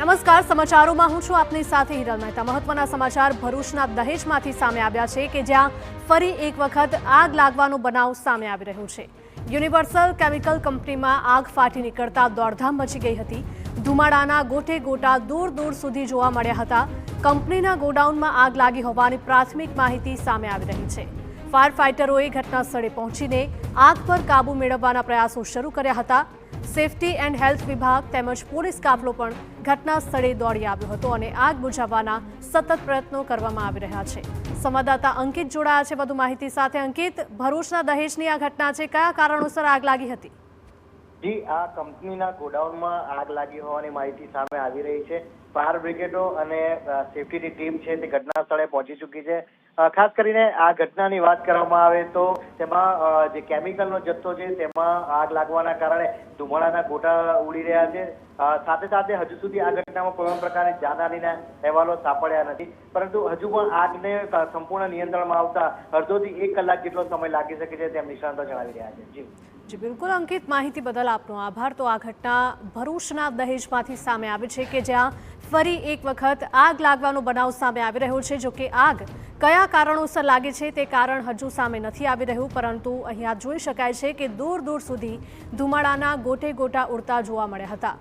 નમસ્કાર, સમાચારોમાં હું છું આપની સાથે હિરલ મહેતા। મહત્વના સમાચાર ભરૂચના દહેજમાંથી સામે આવ્યા છે કે જ્યાં ફરી એક વખત આગ લાગવાનો બનાવ સામે આવી રહ્યો છે। યુનિવર્સલ કેમિકલ કંપનીમાં આગ ફાટી નીકળતા દોડધામ મચી ગઈ હતી। ધુમાડાના ગોટે ગોટા દૂર દૂર સુધી જોવા મળ્યા હતા। કંપનીના ગોડાઉનમાં આગ લાગી હોવાની પ્રાથમિક માહિતી સામે આવી રહી છે। ફાયર ફાઇટરોએ ઘટના સ્થળે પહોંચીને આગ પર કાબુ મેળવવાના પ્રયાસો શરૂ કર્યા હતા। સેફટી એન્ડ હેલ્થ વિભાગ તેમજ પોલીસ કાફલો પણ ઘટના સ્થળે દોડી આવ્યો હતો અને આગ બુઝાવવાના સતત પ્રયત્નો કરવામાં આવી રહ્યા છે। સંવાદદાતા અંકિત જોડાયા છે વધુ માહિતી સાથે। અંકિત, ભરૂચના દહેજની આ ઘટના છે, કયા કારણોસર આગ લાગી હતી? જી, આ કંપનીના ગોડાઉનમાં આગ લાગી હોવાની માહિતી સામે આવી રહી છે। ફાયર બ્રિગેડો અને સેફટીની ટીમ છે તે ઘટના સ્થળે પહોંચી ચૂકી છે। ખાસ કરીને આ ઘટનાની વાત કરવામાં આવે તો તેમાં જે કેમિકલનો જથ્થો છે તેમાં આગ લાગવાના કારણે ધુમાડાના ગોટા ઉડી રહ્યા છે। સાથે સાથે હજુ સુધી આ ઘટનામાં કોઈ પણ પ્રકારની જાનહાનિના અહેવાલો સાંપડ્યા નથી, પરંતુ હજુ પણ આગને સંપૂર્ણ નિયંત્રણમાં આવતા અડધોથી 1 કલાક જેટલો સમય લાગી શકે છે તેમ નિષ્ણાતો જણાવી રહ્યા છે। જી બિલકુલ અંકિત, માહિતી બદલ આપનો આભાર। તો આ ઘટના ભરૂચના દહેજમાંથી સામે આવી છે કે જ્યાં ફરી એક વખત આગ લાગવાનો બનાવ સામે આવી રહ્યો છે। જો કે આગ કયા કારણોસર લાગે છે તે કારણ હજુ સામે નથી આવી રહ્યું, પરંતુ અહીંયા જોઈ શકાય છે કે દૂર દૂર સુધી ધુમાડાના ગોટે ગોટા ઉડતા જોવા મળ્યા હતા।